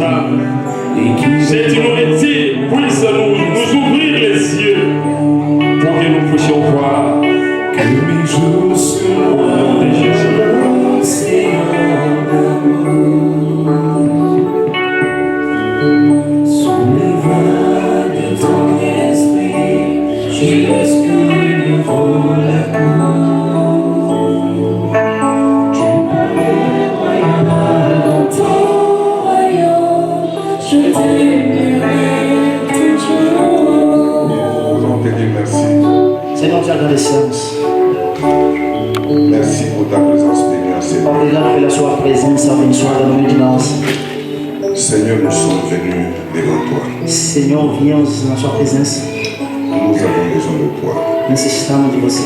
nos âmes. Cette humanité puisse nous ouvrir les yeux pour que nous puissions voir. Que mes jours soient Au nom de Jésus. Seigneur d'amour. Sous les vagues de ton esprit, jusque devant la cour. Tu m'avais royal dans ton royaume, je t'aimerai toujours. Nous allons te dire merci. Senhor, te agradecemos. Merci pour ta présence bénie, Seigneur. Obrigado pela sua presença abençoada no meio de nós. Seigneur, nous sommes venus devant toi. Senhor, viemos na sua presença. Nous avons besoin de toi. Necessitamos de você.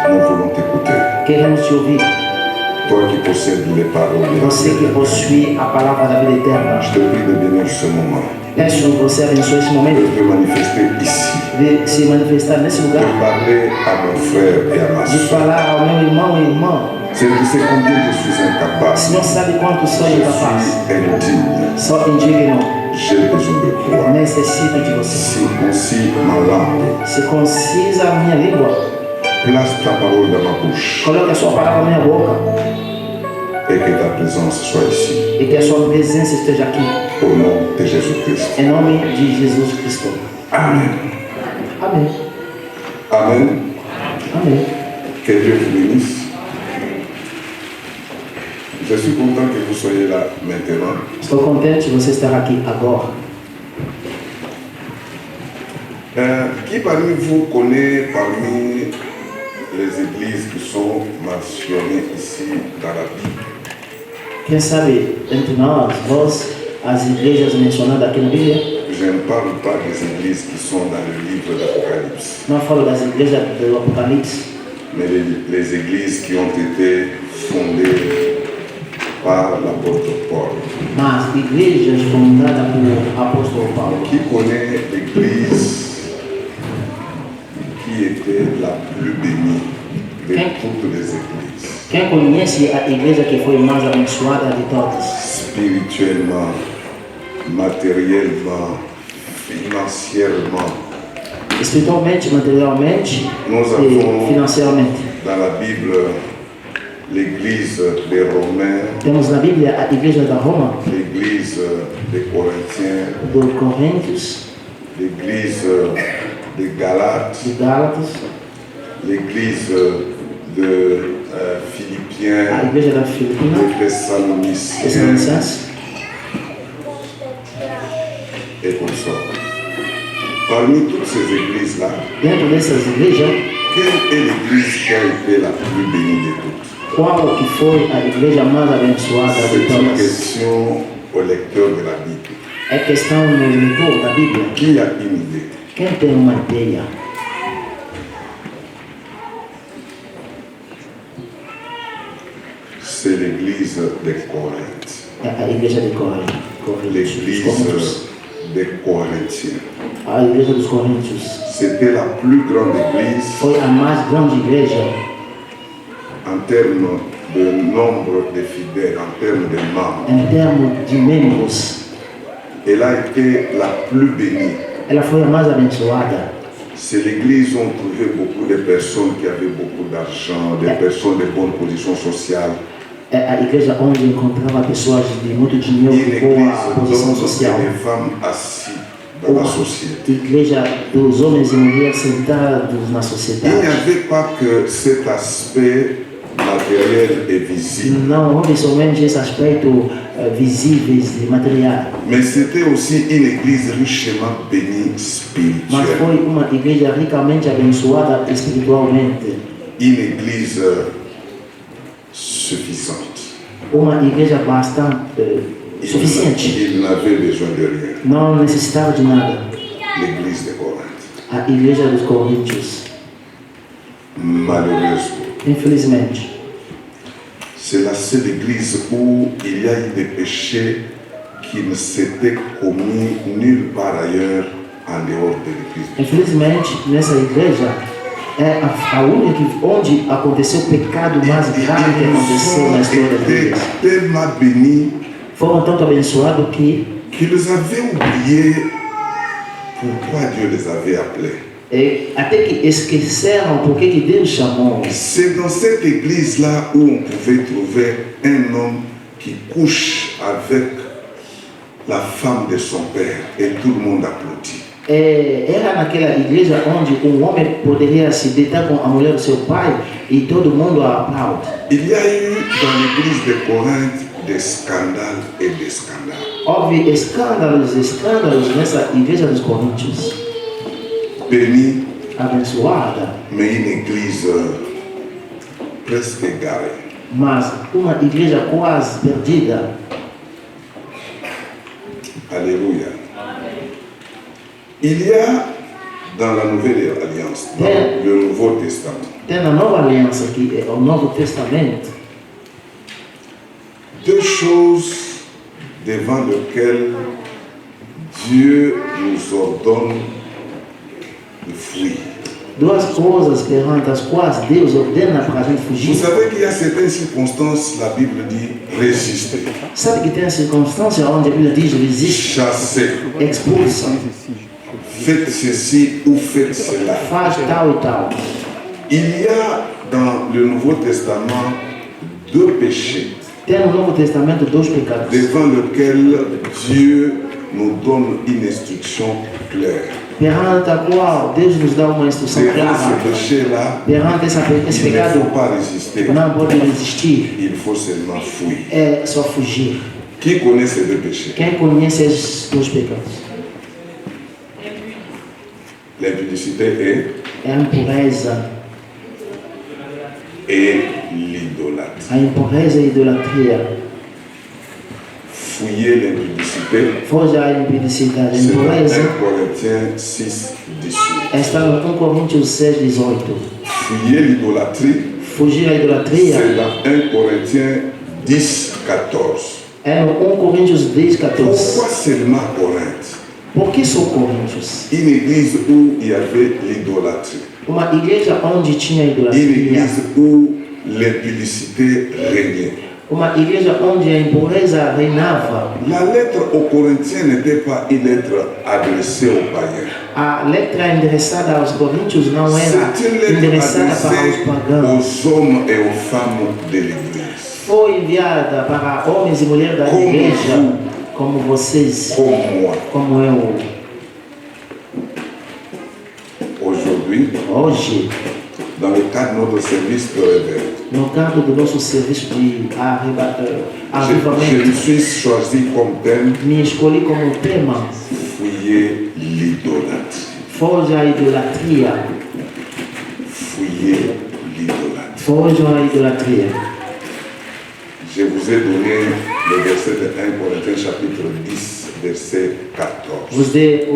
Nous voulons t'écouter. Queremos te ouvir. Toi qui possèdes les paroles de la Você que vie. possui a palavra da vida eterna. Je te prie de bénir ce moment. Peço que você abençoe esse De momento. te manifester ici. De se manifestar nesse De lugar. parler à mon frère et à ma De soeur. falar ao meu irmão e irmã. Seigneur, tu sais combien je suis incapable. O Senhor sabe quanto sou Je incapaz. suis indigne. Só indigno. J'ai besoin de toi. Necessito de você. Circoncis ma langue. Circuncisa a minha língua. Place ta parole dans ma bouche. Coloque a sua palavra na minha boca. Et que ta présence soit ici. E que a sua presença esteja aqui. Au nom de Jésus-Christ. Em nome de Jesus Cristo. Amen. Amém. Amen. Amém. Que Dieu vous bénisse. Je suis content que vous soyez là maintenant. Estou contente de você estar aqui agora. Qui parmi vous connaît parmi les églises qui sont mentionnées ici dans la Bible? Quem sabe entre nós, as igrejas mencionadas aqui na Bíblia, Je ne parle pas des églises qui sont dans le livre d'Apocalypse, não falo das igrejas do Apocalipse, mais les églises qui ont été fondées par l'apôtre Paul. mas igrejas fundadas por apóstolo Paulo. Qui connaît l'église qui était la plus bénie de toutes les églises, Quem conhece a igreja que foi mais abençoada de todas? spirituellement, matériellement, financièrement? Espiritualmente, materialmente Nós e avons financeiramente. dans la Bible l'église des Romains, Temos na Bíblia a igreja da Roma, l'église des Corinthiens, do Coríntios, l'église des Galates, de Gálatas, l'église de a Philippiens, igreja da Filipina, des Thessaloniciens Tessalonicenses, et consorts. Parmi toutes ces églises-là, dentro dessas igrejas, quelle est l'église qui a été la plus bénie de toutes? qual que foi a igreja mais abençoada de C'est une todas? question au lecteur de la Bible. É questão no leitor da Bíblia. Qui a une idée? Quem tem uma ideia? C'est l'église de Corinthe. É a igreja de Coríntios. L'église des Corinthiens. A igreja dos Coríntios C'était la plus grande église foi a mais grande igreja en termes de nombre de fidèles, en termes de membres. em termos de membros. Elle a été la plus bénie. Ela foi a mais abençoada. C'est l'église où on trouvait beaucoup de personnes qui avaient beaucoup d'argent, des personnes de bonne position sociale. É a igreja onde encontrava pessoas de muito dinheiro Une e boa église posição dont social. les femmes assises dans la société. Igreja dos homens e mulheres sentados na Il sociedade. n'y avait pas que cet aspect matériel et visible, Não houve somente esse aspecto visível e material, mais c'était aussi une église richement bénie mas spirituelle. foi uma igreja ricamente abençoada espiritualmente. Une église suffisante. Uma igreja bastante suficiente. Il n'avait besoin de rien. Não necessitava de nada. L'église de Corinthe. A igreja dos Coríntios, Malheureusement, infelizmente, c'est la seule église où il y a eu des péchés qui ne s'étaient commis nulle part ailleurs en dehors de l'église. infelizmente nessa igreja É a única onde aconteceu o pecado mais grave que aconteceu na Ils história ont da été igreja. tellement bénis Foram tanto abençoados que qu'ils avaient oublié pourquoi Dieu les avait appelés. até que esqueceram por que Deus chamou. C'est dans cette église-là où on pouvait trouver un homme qui couche avec la femme de son père et tout le monde applaudit. Era naquela igreja onde homem poderia se deitar com a mulher do seu pai e todo mundo aplaude. Il y a eu dans l'église de Corinthe des scandales et des scandales. Houve escândalos nessa igreja dos Coríntios. Bénie, Abençoada, mais une église presque égarée. mas uma igreja quase perdida. Alléluia. Il y a dans la Nouvelle Alliance, dans le Nouveau Testament, Tem na Nova Aliança, que é o Novo Testamento, deux choses devant lesquelles Dieu nous ordonne de fuir. duas coisas perante as quais Deus ordena para a gente Vous fugir. savez qu'il y a certaines circonstances, la Bible dit résister, Sabe que tem circunstância onde a Bíblia diz resiste, chasser, expulsa, faites ceci ou faites cela. faz tal e tal. Il y a dans le Nouveau Testament deux péchés Tem no Novo Testamento dois pecados, devant lesquels Dieu nous donne une instruction claire. perante a qual Deus nos dá uma instrução Devant clara. ce péché-là, Perante esse il ne pecado, faut pas résister, não pode resistir, il faut seulement fuir. é só fugir. Qui connaît ces deux péchés? Quem conhece esses dois pecados? L'impudicité É a impureza, et l'idolâtrie. a impureza e a idolatria. Fouiller l'impudicité, Foge à impudicité, a c'est dans 1 impureza. Corinthiens 6, 18. Está no 1 Coríntios 6, 18. Fouiller l'idolâtrie, Fugir à idolatria c'est dans 1 Corinthiens 10, 14. é no 1 Coríntios 10, 14. Pourquoi seulement Corinthe? Por que só Coríntios? Une église où il y avait l'idolâtrie. Uma igreja onde tinha Une idolatria. église où l'impudicité régnait. Uma igreja onde a impureza reinava. La lettre aux Corinthiens n'était pas une lettre adressée aux païens. A letra endereçada aos Coríntios não era C'est une lettre endereçada para os adressée pagãos. aux hommes et aux femmes de l'église. Foi enviada para homens e mulheres da Como igreja, vous. como vocês, Comme moi. como eu. Aujourd'hui, Hoje, dans le cadre de notre service de réveil, no campo do nosso serviço de je avivamento, me suis choisi comme thème me escolhi como tema fouiller l'idolâtrie. Foge à idolatria. Fouiller l'idolâtrie. Foge à idolatria. Je vous ai donné le verset de 1 Corinthiens chapitre 10, verset 14. Vos dei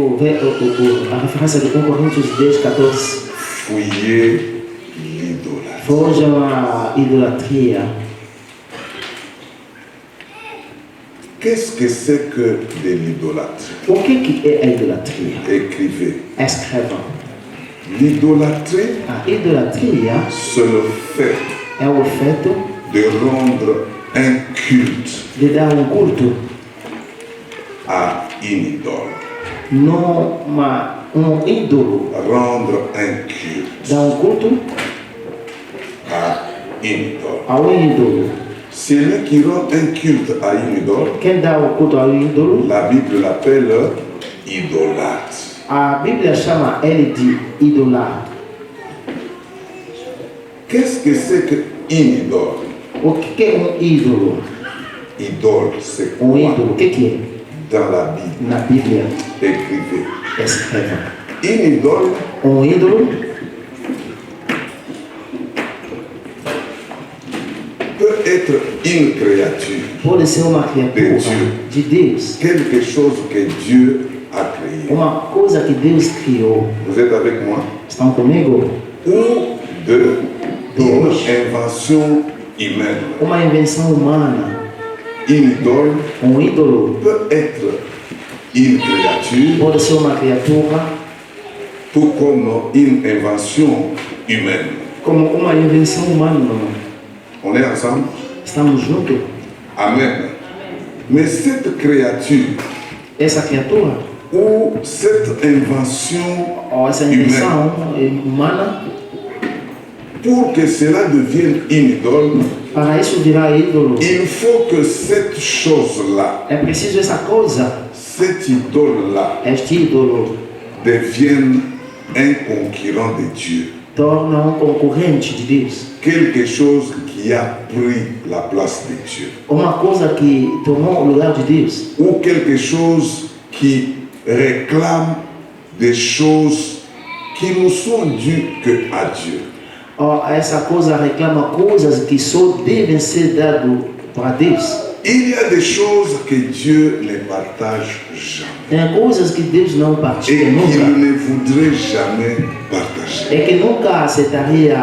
a referência de 1 Coríntios 10, 14. Fouiller l'idolâtrie. Foge à idolatria. Qu'est-ce que c'est que de l'idolâtrie? O que é a idolatria? Écrivez. Escrevam. L'idolâtrie, A idolatria c'est le fait é o feito de rendre un culte de dar culto à une idole. Ídolo. Rendre un culte Dar culto à une idole. ao ídolo. Celui qui rend un culte à une idole, Quem dá o culto ao ídolo, la Bible l'appelle idolâtre. a Bíblia chama ele de idolatra. Qu'est-ce que c'est qu'une idole? O que é ídolo? Idole, c'est Um quoi? ídolo, o que é? Dans la Bible, Na Bíblia, écrivez. escreva. Une idole, Ídolo peut être une créature, pode ser uma criatura de Deus, quelque chose que Dieu a créé. uma coisa que Deus criou. Vous êtes avec moi? Estão comigo? Ou de une invention humaine. Uma invenção humana. Une idole Ídolo peut être une créature, pode ser uma criatura, tout comme une invention humaine. como uma invenção humana. On est ensemble? Estamos juntos. Amen. Mais cette créature Essa criatura, ou cette invention ou essa humaine, invenção humana, pour que cela devienne une idole, para isso virar ídolo, il faut que cette chose-là, é preciso essa coisa, cette idole-là, este ídolo, devienne un concurrent de Dieu. torna concorrente de Deus. Quelque chose qui a pris la place de Dieu. Uma coisa que tomou o lugar de Deus. Ou quelque chose qui réclame des choses qui nous sont dues que à Dieu. Essa coisa reclama coisas que só devem ser dadas para Deus. Il y a des choses que Dieu ne partage jamais. Tem coisas que Deus não Et partilha qu'il nunca. ne voudrait jamais partager. É que nunca aceitaria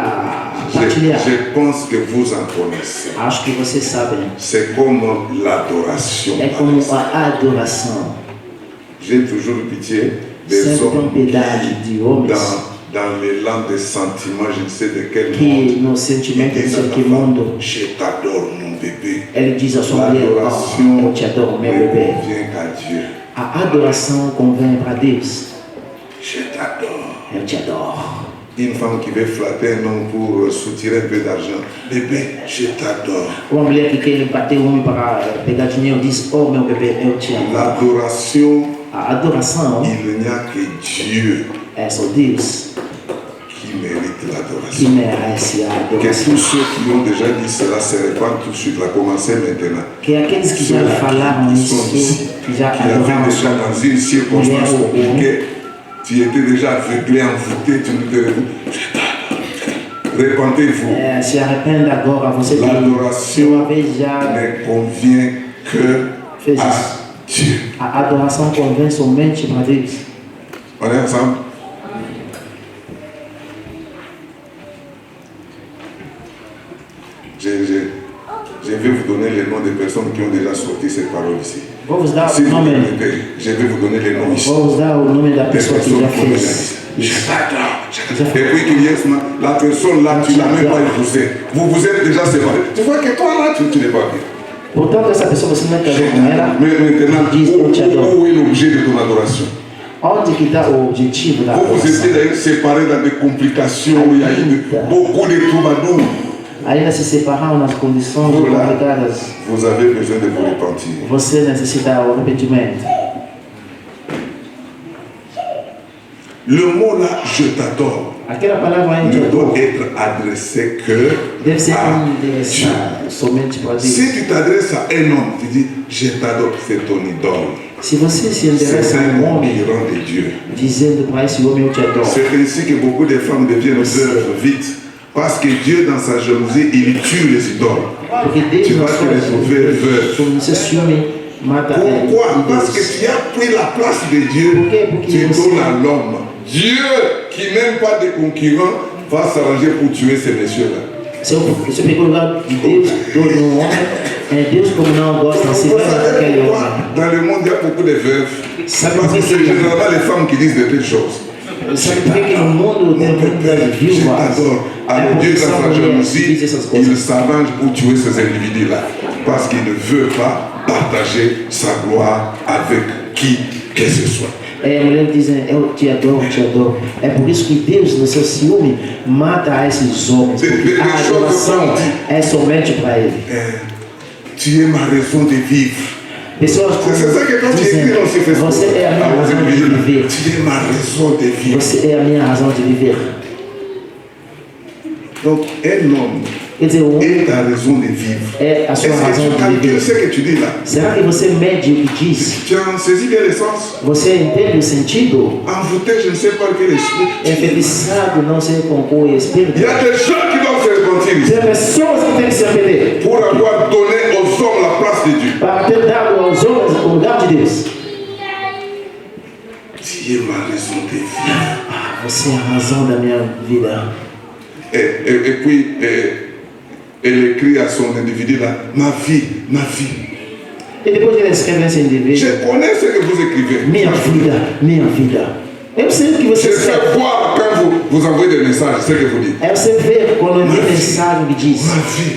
partilhar. Je pense que vous en connaissez. Acho que vocês sabem. C'est comme l'adoration. É como a adoração. J'ai toujours pitié des Sempre hommes piedade de homens dans l'élan des sentiments, je ne sais de quel que monde, no ils sentimento disent de à que la mundo femme, je t'adore mon bébé. ele diz à sua mulher, L'adoration eu te adoro, meu ne bebê. convient qu'à Dieu. A adoração convém para Deus. Je t'adore. Eu te adoro. Une femme qui veut flatter un homme pour soutirer un peu d'argent. Bébé, je t'adore. Uma mulher que quer bater o homem para pegar dinheiro diz, oh meu bebê, eu te amo. L'adoration, A adoração il n'y a que Dieu é só Deus qui mérite que l'adoration. merece a Que adoração. tous ceux qui ont déjà dit cela se répandent tout de suite. La commencer maintenant. Que aqueles que já Ceux-là falaram qui sont isso, ici, que já qui avaient adoraram déjà dans une circonstance mulher ou homem, compliquée, tu étais déjà aveuglé, envoûté, tu ne te réponds. Répentez-vous. se arrependa agora, você que L'adoration uma vez já ne convient que fez à isso. Dieu. A adoração convém somente para Deus. On est ensemble? Je vais vous donner les noms des personnes qui ont déjà sorti ces paroles ici. Vou vos dar Si o vous nome, permettez, je vais vous donner les noms ici. vou vos dar o nome da Des pessoa que personnes já qui ont déjà fez dit. Je isso. t'adore. Et puis qu'il y ait ce matin, la personne là, tu ne l'as même pas épousée. Vous vous êtes déjà séparés. Tu vois que toi là, tu n'es pas bien. Portanto, essa pessoa você não casou com ela, Mais maintenant, diz eu te adoro. où est l'objet de ton adoration? Onde que está o objetivo da Vous vous étiez adoração? d'ailleurs séparés dans des complications, il y a eu beaucoup de troubadours. Ainda se separaram nas condições Voilà. complicadas. Vous avez besoin de vous repentir. Você necessita o arrependimento. Le mot là, je t'adore, Aquela palavra ne ainda doit être adressé que deve ser à Dieu. endereçada somente para Deus. Si tu t'adresses à un homme, tu dis je t'adore, c'est ton idole. Se você se endereça C'est a un homem concurrent de Dieu. dizendo para esse homem eu te adoro, C'est ainsi que beaucoup de femmes deviennent veuves vite. Parce que Dieu, dans sa jalousie, il tue les idoles. porque Deus Tu na vas te sua retrouver veuve. como seu ciúme mata Pourquoi? Parce que tu as pris la place de Dieu. Pourquoi? Pour qu'il Tu aussi- donnes à l'homme. Dieu, qui n'aime pas de concurrents, va s'arranger pour tuer ces messieurs-là. Se eu pegar o lugar de Deus, dou no homem, é Deus como não gosta, se Vous lembra savez daquele pourquoi homem. dans le monde il y a beaucoup de veuves? Sabe Parce por que c'est que généralement les femmes qui disent de telles choses. sabe por que no mundo tem Mon muitas père, je viúvas? t'adore. É Alors porque Dieu, são dans sa mulheres que jalousie, dizem essas il coisas. s'arrange pour tuer ces individus-là. Parce qu'il ne veut pas partager sa gloire avec qui que ce soit. É, a mulher diz, eu te adoro, te adoro. É por isso que Deus, no seu ciúme, mata esses homens. Porque a adoração é somente para Ele. Tu es ma raison de vivre. Pessoas como C'est ça que quand tu dizem, écris dans ce Facebook, você é a minha razão de viver. tu es ma raison de vivre. Você é a minha razão de viver. Donc, un homme Quer dizer, o homem est ta raison de vivre. é a Est-ce sua razão que tu de calcules viver. ce que tu dis là? Será que você mede o que diz? Tu as saisi bien l'essence? Você entende o sentido? Envoûté, je ne sais pas quel esprit. Enfeitiçado, não sei com o espírito. Il y a des gens qui doivent se repentir ici Tem pessoas que têm que se arrepender pour avoir donné aux hommes la place de Dieu. para ter dado aos homens o lugar de Deus. Tu es ma raison de vivre. Você é a razão da minha vida. Et puis, elle écrit à son individu là, ma vie, ma vie. E depois ele escreve nesse indivíduo, Je connais ce que vous écrivez. minha vida, minha vida. Eu sei o que Je você sais escreve. voir quand vous envoyez des messages, c'est ce que vous dites. Aí você vê quando eu envio mensagem que diz: Ma vie.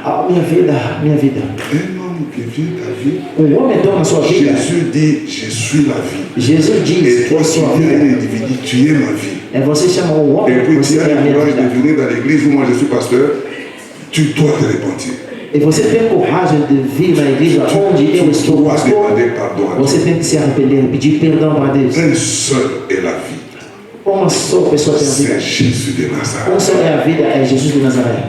ah, minha vida. Un homme qui vit ta vie. Homem torna a sua vida. Jésus dit, je suis la vie. Jesus diz Et que toi, é tu sua viens un vida. individu, tu es ma vie. É você chama o homem, Et puis você tu as é a le minha courage de vida. venir dans l'église où moi je suis pasteur, tu dois te repentir. E você tem coragem de vir na igreja onde eu Tu estou, dois pastor. demander pardon à Você Dieu. tem que se arrepender, pedir perdão para Deus. Un seul est la vie. Uma só pessoa tem a vida. C'est Jésus de Nazareth. Uma só é a vida, é Jesus de Nazaré.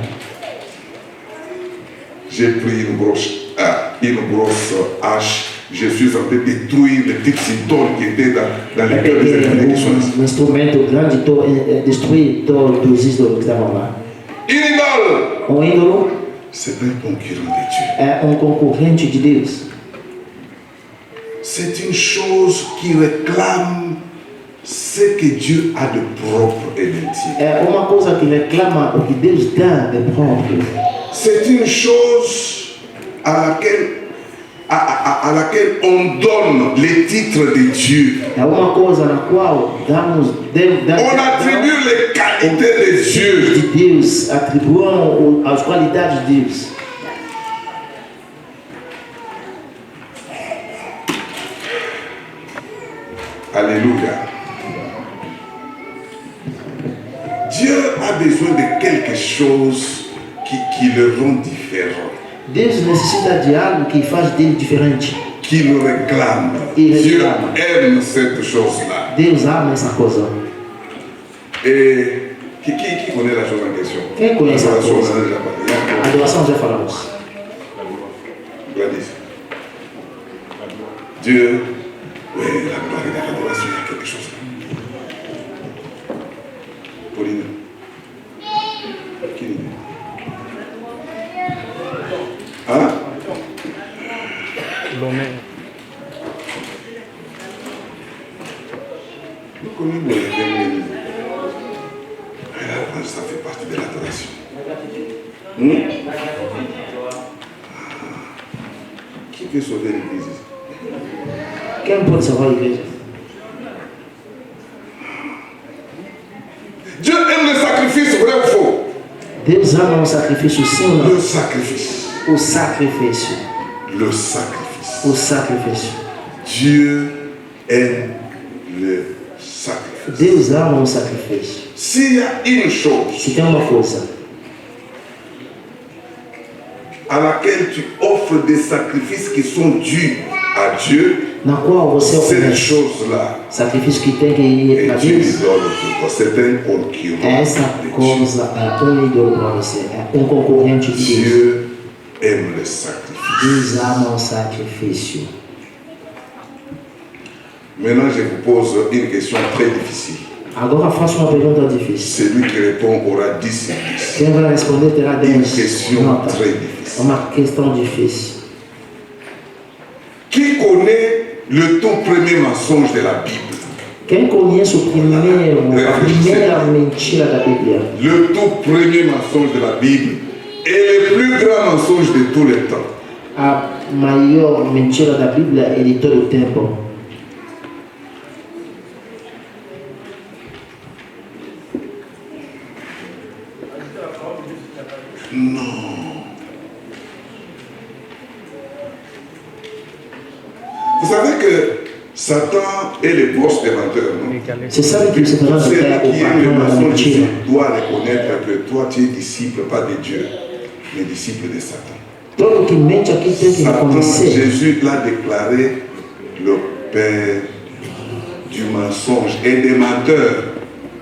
J'ai pris une grosse hache. Je suis en train de détruire les petites idoles qui étaient dans les Eu cœurs des peguei États qui sont ici. instrumento grande e destruí todos os ídolos que estavam lá. Une idole, Um ídolo c'est un concurrent de Dieu. é concorrente de Deus. C'est une chose qui réclame ce que Dieu a de propre et d'intime. É uma coisa que reclama o que Deus dá de próprio. C'est une chose à laquelle on donne les titres de Dieu. É uma coisa na qual On attribue les qualités de Dieu. de Deus, atribuam as qualidades de Deus. Alléluia. Dieu a besoin de quelque chose qui le rend différent, Deus necessita de algo que faz dele diferente. qui le réclame. Il Dieu réclame. aime cette chose-là. Deus ama essa coisa. Et qui connaît la chose en question? Quem conhece a Adoration, coisa? on en a déjà parlé. Adoração já falamos. Gladys. Dieu, oui, la gloire et l'adoration, il y a quelque chose là. Pauline. Quelle idée? Hein? Nous connaissons les derniers. Ça fait partie de l'adoration. Qui peut sauver l'église ici? Quem pode salvar a igreja? Dieu aime le sacrifice, vrai ou faux? Deus ama o sacrifício, sim ou não? Le sacrifice. O sacrifício. Le sacrifice. O sacrifício. Dieu aime le sacrifice. Deus ama o sacrifício. S'il y a une chose Se tem uma coisa à laquelle tu offres des sacrifices qui sont dus à Dieu, na qual você cette oferece chose-là sacrifício que tem que ir para est une Deus, idole pour toi. C'est un concurrent essa de Dieu. coisa é ídolo para você, é concorrente de Deus. Dieu aime le sacrifice. Deus ama o sacrifício. Maintenant, je vous pose une question très difficile. Agora faço uma pergunta difícil. Celui qui répond aura 10 sur 10. Quem vai responder terá Une 10 question notas. très É difficile. uma questão difícil. Qui connaît le tout premier mensonge de la Bible? Quem conhece a primeira mentira da Bíblia? Le tout premier mensonge de la Bible est le plus grand mensonge de tous les temps. A maior mentira da Bíblia é de todo o tempo. Non. Vous savez que Satan est le boss des menteurs, non? Você sabe que o Satanás Celui é o qui aime le patrão da mensonge ici mentira. doit reconnaître que toi tu es disciple, pas de Dieu, mais disciple de Satan. Todo que mente aqui tem que Satan, reconhecer. Jésus l'a déclaré le père du mensonge et des menteurs.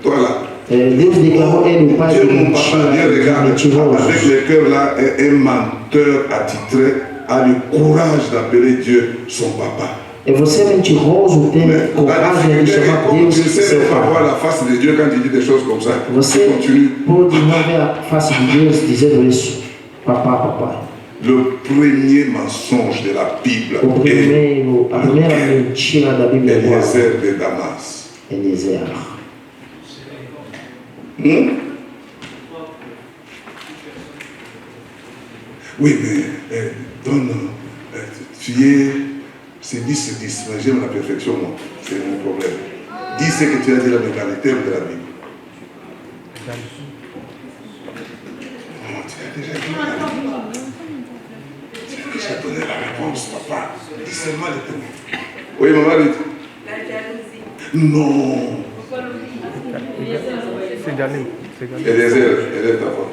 Toi là. Deus declarou ele o pai Dieu, de mon papa, Dieu mentira, de regarde avec mentirosos. le cœur là, un menteur attitré a le courage d'appeler Dieu son papa. E você mentiroso tem Mais la coragem de difficulté est chamar comme Deus tu de sais seu pas voir pai. la face de Dieu quand il dit des choses comme ça. Você Tu continues. pode não ver a face de Deus dizendo isso. Papá, papai. Le premier mensonge de la Bible A primeira mentira da Bíblia é qual? Eliezer de Damas. Eliezer. Oui, mais tu es. C'est 10 sur 10, mais j'aime la perfection, moi. C'est mon problème. Dis ce que tu as dit, la mécanique de la Bible. Oh, tu as déjà dit. Tu as déjà donné la réponse, papa. Dis seulement les témoins. Oui, maman, dites. La jalousie. Non. C'est Galim. Elle est d'abord.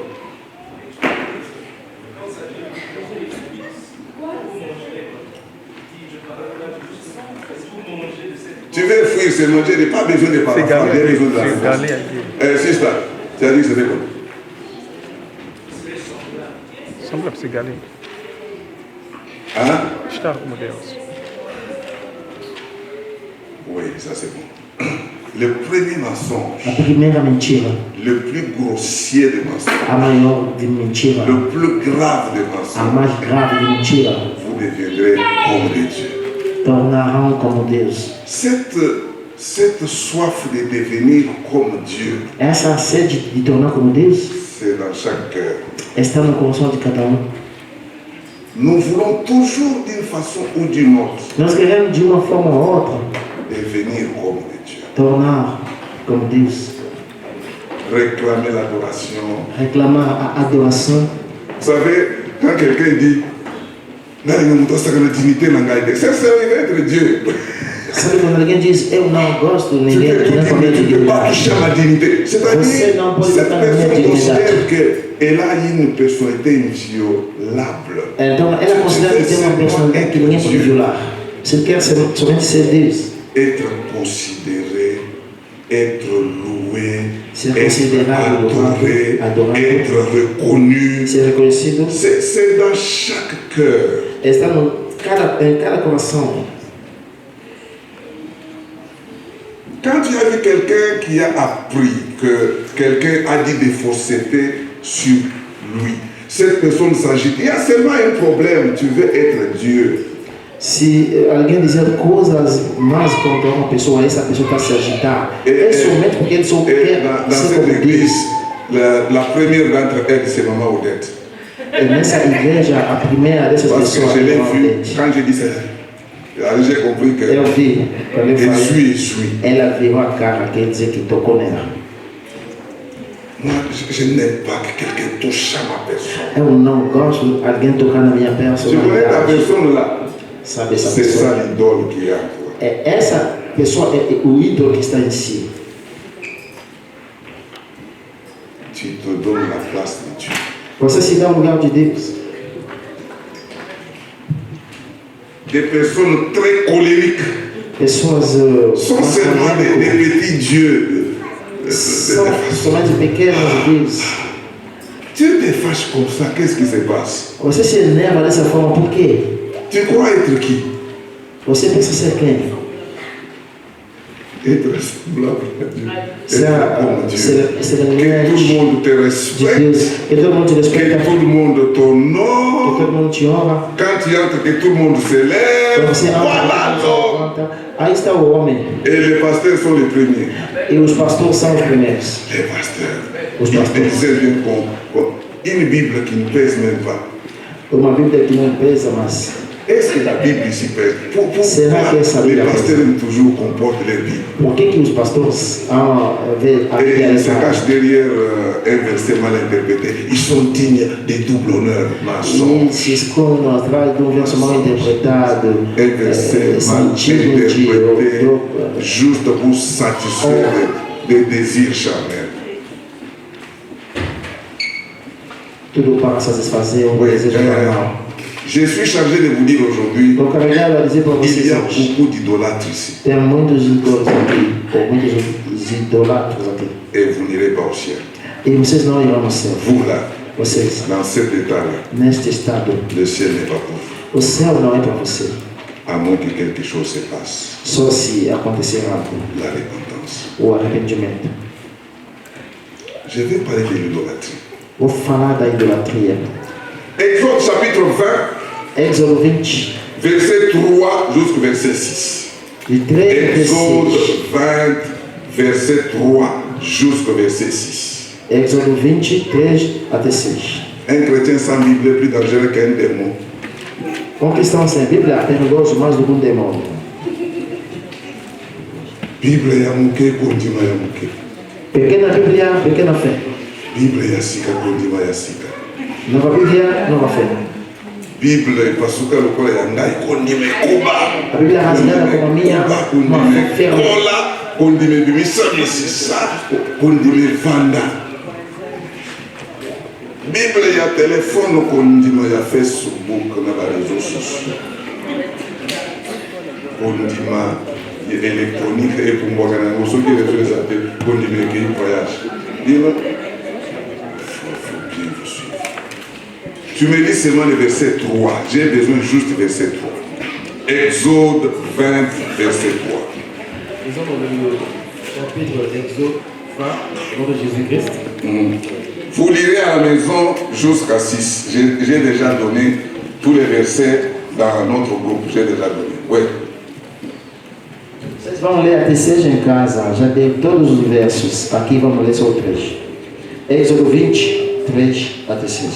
Tu veux fuir, c'est manger, il n'y a pas besoin de parler. C'est Galim. Il y a besoin de la C'est réponse. Galim. C'est ça. Tu as dit que c'était quoi? Semble que c'est Galim. Hein? Está como Deus. Oui, ça c'est bon. Le premier mensonge, A primeira mentira, le plus grossier des mensonges, a maior de mentira, le plus grave des a mensonges, mais grave de mentira, vous deviendrez comme des dieux. tornarão como Deus. Cette soif de devenir comme Dieu, Essa sede de tornar como Deus c'est dans chaque cœur. está no coração de cada um. Nous voulons toujours d'une façon ou d'une autre Nós queremos de uma forma ou outra devenir comme des dieux. tornar como Deus, Réclamer l'adoration. reclamar a adoração. Vous savez, quand quelqu'un dit dignité, c'est ça, il va être Dieu. Sabe quando alguém diz eu não gosto, Tu ninguém ne peux pas toucher à ma dignité. Você C'est-à-dire, não pode cette tocar na minha personne considère dignidade. qu'elle a une personnalité inviolable. Então ela considera que tem uma personalidade que ninguém pode violar. Você quer somente ser Deus, Être considéré, être loué, Ser être considerado, adoré, adorado. être reconnu. ser reconhecido, C'est dans chaque cœur. está em cada coração. Quand tu as vu quelqu'un qui a appris que quelqu'un a dit des faussetés sur lui, cette personne s'agite. Il y a seulement un problème, tu veux être Dieu. Se alguém dizer coisas más contra uma pessoa, essa pessoa está se agitar. É somente porque ele só Et quer dans ser cette como église, Deus. la première d'entre elles, c'est Maman Odette. E nessa igreja, a primeira dessas Parce que pessoas je l'ai é vu, Odete. quand j'ai dit ça, j'ai compris que Eu vi, quando eu falei, je suis. ela virou a cara, quer dizer que tocou nela. Moi, je n'aime pas que quelqu'un touche à ma personne. Eu não gosto de alguém tocar na minha Tu connais ta personalidade. personne là? Sabe essa C'est pessoa? ça l'idole qui est en toi. É essa pessoa, é o ídolo que está em si. Tu te donnes la place de Dieu. Você se dá no lugar de Deus. Des personnes très colériques Pessoas sont seulement des petits dieux. são somente pequenos Deus. Tu te fâches comme ça, qu'est-ce qui se passe? Você se enerva dessa forma por quê? Tu crois être qui? Você pensa ser quem? Être semblable à Dieu. C'est Être comme Dieu. c'est le Que tout le linguage monde te de respecte. Deus. Que todo mundo te respeita. Que tout le monde Que t'honore. todo mundo te honra. Quand tu entres, que tout le monde se Quando lève. você Voilà l'homme. entra, aí está o homem. Et les pasteurs sont les premiers. E os pastores são os primeiros. Les pasteurs. Os Ils pastores. disaient bien une Bible qui ne pèse même pas. Uma Bíblia que não pesa, mas Est-ce que la Bible ici pèse? Pourquoi Será que essa les Bíblia pasteurs pèse? aiment toujours comportent leur Bible? por que os pastores vê a Et Bíblia ils se essa? cachent derrière un verset mal interprété. Ils sont dignes des doubles honneurs. E Mensonge. se escondem atrás de um verso mal interpretado, Un verset mal sentido de interprété juste pour satisfaire des désirs charnels. tudo para satisfazer Oui, desejo carnal. je suis chargé de vous dire aujourd'hui, Então, eu quero dizer para il vocês y a hoje, beaucoup d'idolâtres ici. tem muitos ídolos aqui, ou muitos idolatras aqui. Et vous n'irez pas au ciel. E vocês não irão no céu. Vous là, Vocês, dans cet état-là, neste estado, le ciel n'est pas pour vous. o céu não é para você. À moins que quelque chose se passe. Só se acontecer algo, La repentance. o arrependimento. Je vais parler de l'idolâtrie. Vou falar da idolatria. Exode chapitre 20, Êxodo 20, verset 3 jusqu'au verset 6. de 3 a Exode 6. 20, verset 3 jusqu'au verset 6. Êxodo 20, 3 até 6. Un chrétien sans Bible est plus dangereux qu'un démon. Um cristão sem Bíblia é perigoso mais do que um demônio. Bible ya muke, continue ya muke. Pequena Bíblia, pequena fé. Bible yasika kondima yasika. Nova Bíblia, nova fé. Bible ipasuka lokola ya ngai kondima ekoba. A Bíblia rasgada como a minha, uma fé ferma. Kondime bimisa misisa, kondime vanda. Bible ya telefone kondima ya Facebook na ba réseaux sociaux. Kondima ya électronique et pour moi quand on se dit les appels kondime qui voyage. Dis-moi. Faut bien vous suivre. Tu me lis seulement le verset 3. J'ai besoin juste du verset 3. Exode 20, verset 3. Ils ont le chapitre d'Exode 20, au nom de Jésus-Christ. Vous lirez à la maison jusqu'à 6. J'ai déjà donné tous les versets dans notre groupe. J'ai déjà donné. Oui. Vocês vão ler até 6 em casa. Já dei todos os versos. Aqui vamos ler só o 3. Êxodo 20, 3 até 6.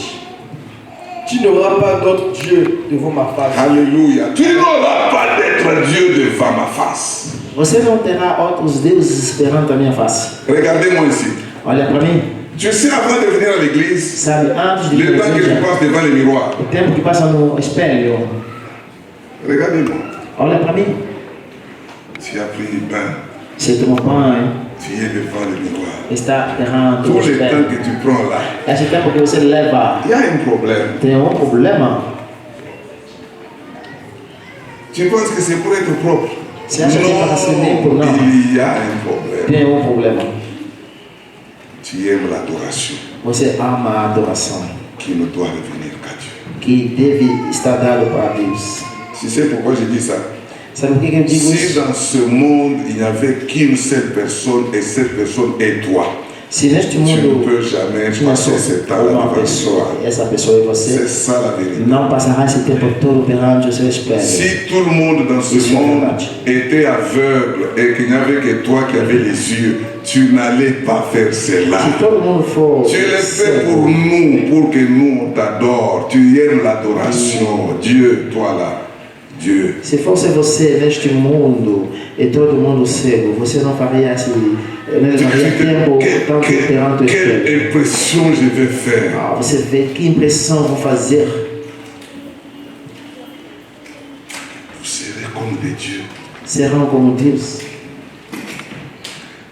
Tu n'auras pas d'autre Dieu devant ma face. Alléluia. Tu n'auras pas d'être Dieu devant ma face. Você não terá outros deuses esperando a minha face. Regardez-moi ici. Olha para mim. Tu sais, avant de venir à l'église, Sabe, antes de ir le à temps que tu igreja, passes devant le miroir, o tempo que passa no espelho. regardez-moi. Olha para mim. Tu as pris le pain, Você toma pão, tu es devant le miroir. está errando Tout o le temps espelho. que tu prends là, Esse tempo que você leva, il y a un problème. tem problema. Tu penses que c'est pour être propre? Você acha que é para ser limpo? Não. Il y a un problème. Tem problema. Tu aimes l'adoration Você ama a adoração, qui ne doit revenir qu'à Dieu. que deve estar dado para Deus. Tu sais pourquoi je dis ça? Sabe por que eu digo Si isso? dans ce monde il n'y avait qu'une seule personne et cette personne est toi, Se neste tu ne mundo peux jamais tinha só passer ce temps uma devant pessoa, toi. e essa pessoa é C'est você, ça la vérité. não passará esse tempo todo perante o seu espelho. Si tout le monde dans ce Isso é monde verdade. était aveugle et qu'il n'y avait que toi qui avais les yeux, tu n'allais pas faire cela. Se todo mundo for Tu le fais cego, pour nous, pour que nous on t'adore. Tu aimes l'adoration. Dieu, toi là, Dieu. se fosse você neste mundo e todo mundo cego, você não faria esse, não levaria tempo tanto perante o Quelle espelho. impression je vais faire. Ah, você vê que impressão vão fazer. Vous serez comme des dieux. Serão como Deus.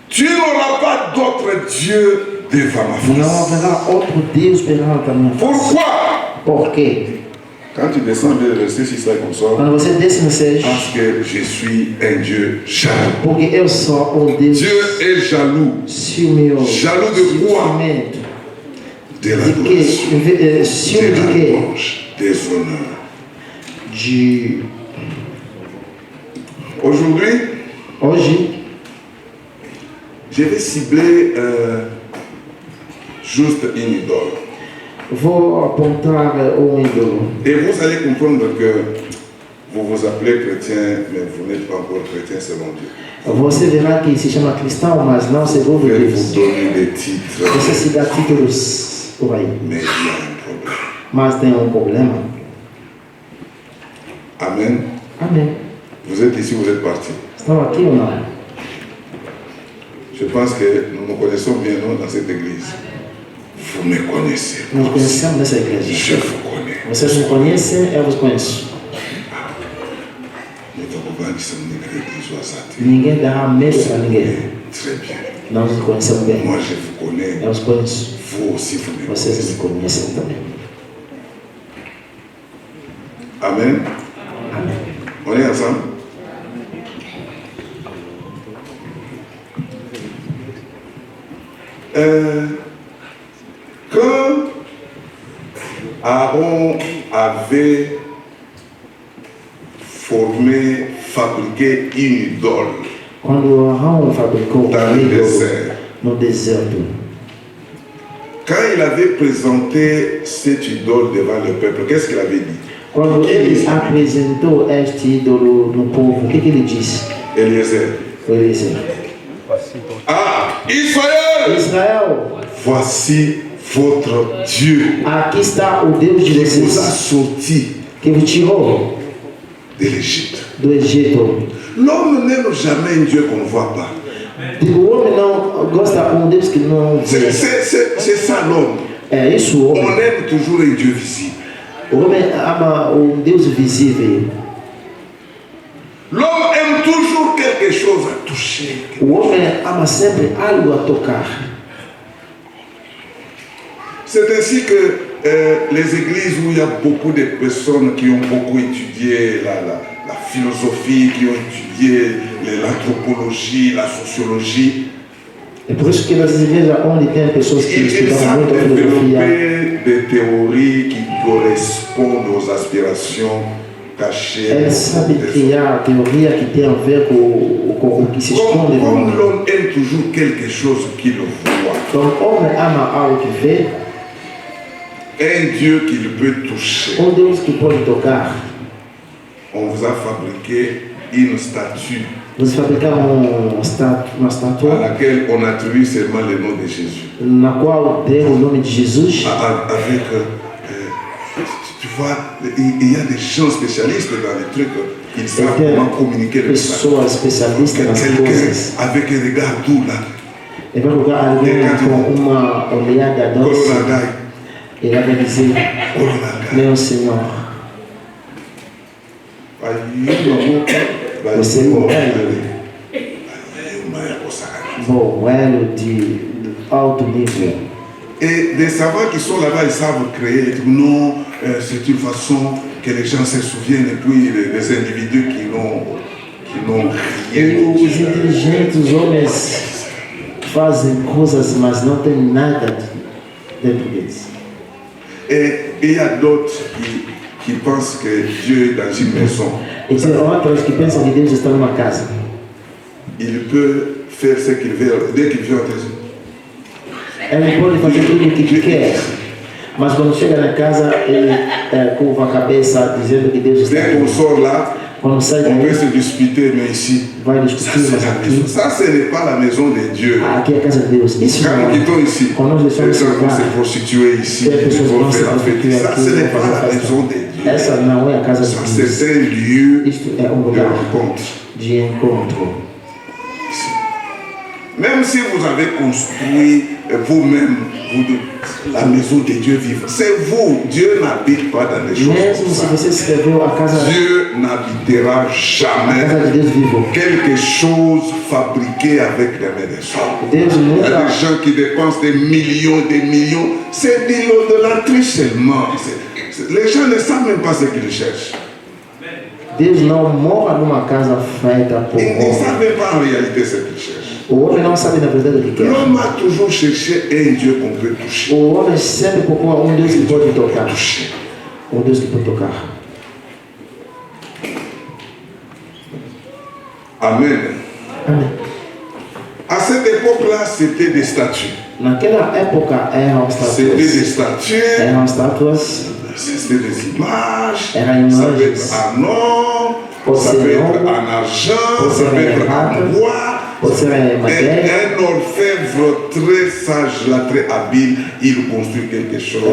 Tu n'auras pas d'autre Dieu devant ma Não face. haverá outro Deus perante a minha face. Pourquoi? Por quê? Quand tu descends vers le verset 6 là comme ça, Quando você desce no 6, parce que je suis un Dieu jaloux. porque eu sou um Deus Dieu est jaloux ciumento. Jaloux de quoi? Ciumento. de De l'adoration, que? Ciúme de de la quê? louange, des honneurs. De... Aujourd'hui, Hoje, je vais cibler juste une idole. vou apontar ídolo. Et vous allez comprendre que vous vous appelez chrétien, mais vous n'êtes pas encore chrétien selon Dieu. Você verá que se chama cristão, mas não segundo Je vais Deus. vous donner des titres, Você se dá títulos por aí. mais il y a un problème. Mas tem problema. Amen. Amém. Vous êtes ici, vous êtes partis. Estão aqui ou não? Je pense que nous nous connaissons bien, non, dans cette église. Vous me connaissez. Nós conhecemos dessa igreja. Je vous connais. Vocês me conhecem, eu vos conheço. Nous avons dit ça, nous avons dit ça. Ninguém dará medo para ninguém. Très bien. Nós nos conhecemos bem. Moi, je vous connais. Eu os conheço. Vous aussi, vous me Vocês connaissez. me conhecem também. Amen. Amém. On est ensemble? Quand Aaron avait formé, fabriqué une idole Quando Arão fabricou dans um le ídolo désert, no deserto, quand il avait présenté cette idole devant le peuple, qu'est-ce qu'il avait dit? quando ele apresentou este ídolo no povo, o que ele disse? Eliezer. Ele disse: Ah, Israël, Israel, voici votre Dieu aqui está o Deus de qui vous a vocês, sorti que vos tirou de l'Égypte. do Egito. L'homme n'aime jamais un Dieu qu'on ne voit pas. O homem não gosta um Deus que não vê. C'est ça l'homme. É isso o homem. On aime toujours un Dieu visible. O homem ama um Deus visível. L'homme aime toujours quelque chose à toucher. O homem ama sempre algo a tocar. C'est ainsi que les églises où il y a beaucoup de personnes qui ont beaucoup étudié la philosophie, qui ont étudié l'anthropologie, la sociologie, É por isso que nas igrejas onde tem pessoas que ils estudam savent muito a filosofia, développer des théories qui correspondent aux aspirations cachées. eles sabem criar teoria que tem a ver com o que se esconde no Comme homem. l'homme aime toujours quelque chose qu'il voit, Então o homem ama algo que vê, un Dieu qu'il peut toucher. Deus que pode tocar. On vous a fabriqué une statue Você fabricar uma à estátua laquelle on attribue seulement le nom de Jésus. na qual tem o nome de Jesus. Avec, tu vois, il y a des gens spécialistes dans les trucs, ils savent Tem comment communiquer le message. pessoas especialistas nas Quelqu'un coisas. avec un regard doux là, Ele vai jogar alguém com uma olhada doce. Colonagai, Ele vai dizer: Colonagai. Meu Senhor, você é um bom elo de alto nível. Et des savants qui sont là-bas, ils savent créer. Ils disent, non, c'est une façon que les gens se souviennent, et puis les individus qui n'ont rien. E os inteligentes, os homens, fazem coisas, mas não tem nada dentro deles. Et il y a d'autres qui pensent que Dieu est dans une maison. E tem outros que pensam que Deus está numa casa. Il peut faire ce qu'il veut. Dès qu'il vient, Ele pode fazer tudo o que quer, mas quando chega na casa, ele curva a cabeça dizendo que Deus está dès qu'on aqui. sort là, Quando sai on peut daí, se disputer, mais ici, vai ça, discutir, c'est mas la aqui, maison. Ça, ce n'est pas la maison de Dieu. aqui é a casa de Deus. Isso Quand nous não quittons é. ici, Quando nós les deixamos esse gens vont lugar, se prostituer ici, tem ils pessoas que vont vão se faire la fête. prostituir Ça, aqui, ce n'est vão pas fazer la festa. maison de Dieu. Essa não é a casa Ça, de Deus. c'est un lieu Isto é um de lugar rencontre. de encontro. Même si vous avez construit vous-même la maison de Dieu vivant, c'est vous. Dieu n'habite pas dans les choses Mesmo comme se ça. você escreveu a casa Dieu n'habitera jamais de Deus vivo, quelque chose fabriqué avec des mains des hommes. Deus Il y a nunca, des gens qui dépensent des millions. C'est de l'idolâtrie seulement. Les gens ne savent même pas ce qu'ils cherchent. Deus não mora numa casa feita por Ils ne homem. savent même pas en réalité ce qu'ils cherchent. O homem não sabe na verdade o que quer. L'homme a toujours cherché un Dieu qu'on peut toucher. O homem sempre procura um Deus que pode tocar. Toucher. Um Deus que pode tocar. Amen. Amém. À cette époque-là, c'était des statues. Naquela época eram C'était des estátuas. statues, Eram estátuas, c'était des images. eram Ça peut imagens. être en or, Pode ça ser peut em être ouro, en argent, pode ça ser peut em être prata, en bois. pode ser em madeira. Un orfèvre très sage, là, très habile, il construit quelque chose.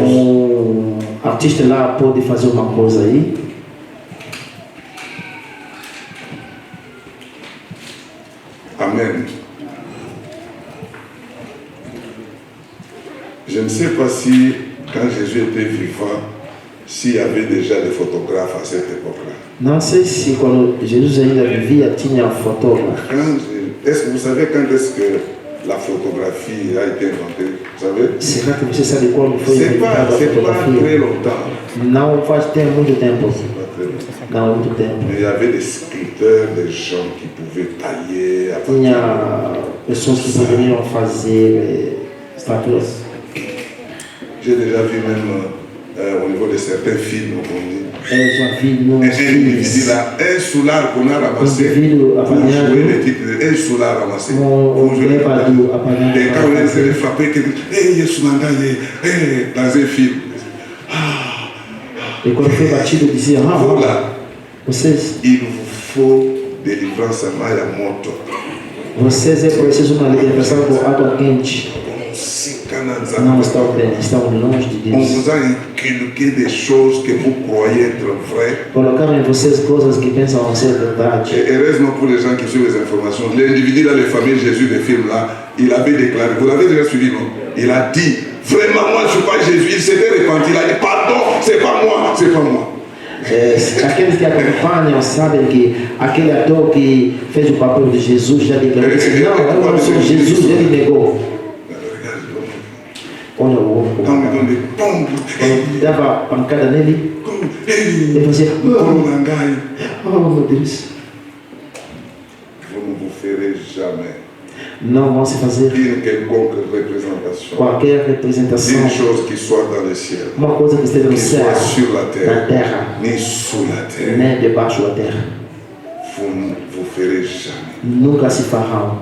Artista lá pode fazer uma coisa aí. Amen. Je ne sais pas si, quand Jésus était vivant, s'il y avait déjà des photographes à cette époque-là. Não sei se quando Jesus ainda vivia tinha fotógrafo. Est-ce que vous savez quand est-ce que la photographie a été inventée? Vous savez? Será que você sabe quando foi C'est pas inventada a très fotografia? longtemps. Não faz muito tempo. C'est pas très longtemps. Não há muito tempo. Mais il y avait des sculpteurs, des gens qui pouvaient tailler à partir Tinha pessoas que poderiam fazer estatuas. J'ai déjà vu même au niveau de certains films, on dit, Eu já vi nos un individu filmes là, un soulard qu'on a ramassé, indivíduo pour jouer apanhado, les titres, un soulard ramassé, um pour jouer les levado titres. apanhado Et quand para on essaie de fazer. frapper quelqu'un, hey, Yesunanga, dans un film, E quando foi batido dizia, vous là, vocês il vous faut délivrance à Maya Moto. Vocês é preciso uma libertação por água quente. Não estão bem, estão longe de On Deus. vous a inculquer des choses que vous croyez être vraies. Colocaram em vocês coisas que pensam ser verdade. Et heureusement pour les gens qui suivent les informations, l'individu dans les familles Jésus des films là, il avait déclaré, vous l'avez déjà suivi, non? Il a dit, vraiment moi je ne suis pas Jésus, il s'était repenti, il a dit, pardon, c'est pas moi, c'est pas moi. Aqueles que acompanham sabem que aquele ator que fez o papel de Jesus já declarou assim, não, eu não sou Jesus, ele negou. Olha o homem, Quand on donne des pompes, quando dava pancada nele, ele fazia, oh meu Deus, vous ne vous ferez jamais não vão se fazer une quelconque représentation qualquer representação, d'une chose qui soit dans le ciel, uma coisa que esteja no qui céu, soit sur la na terre, terra, ni sous la terre. nem debaixo da terra. Vous ne vous ferez jamais. Nunca se farão.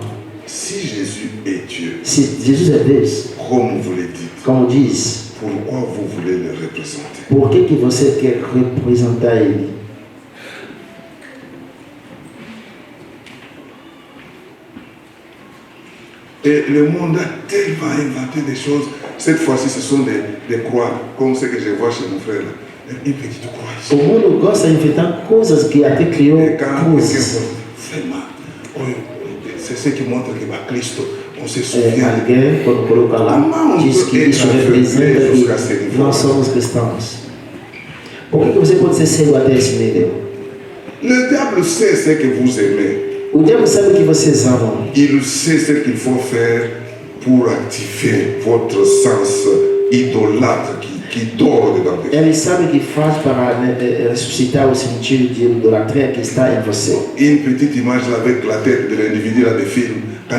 Si Jésus est Dieu, Se Jesus é Deus, comme vous le dites, como diz, pourquoi vous voulez le représenter? por que você quer representar Ele? Et le monde a tellement inventé des choses. Cette fois-ci, ce sont des croix, comme ce que je vois chez mon frère là. Une petite croix ici. O mundo gosta de inventar coisas que até criou Et quand cruzes. vraiment, c'est ce qui montre que Christ, on se É, souvient. alguém, quando coloca lá, diz que isso representa que nós somos cristãos. Por que você pode ser cego até esse nível? Le diable sait ce que vous aimez. O diabo sabe o que vocês amam. Il sait ce qu'il faut faire pour activer votre sens idolâtre qui dort dedans de vous. Ele sabe o que faz para ressuscitar o sentido de idolatria que está em você. Une petite image là avec la tête de l'individu là de film.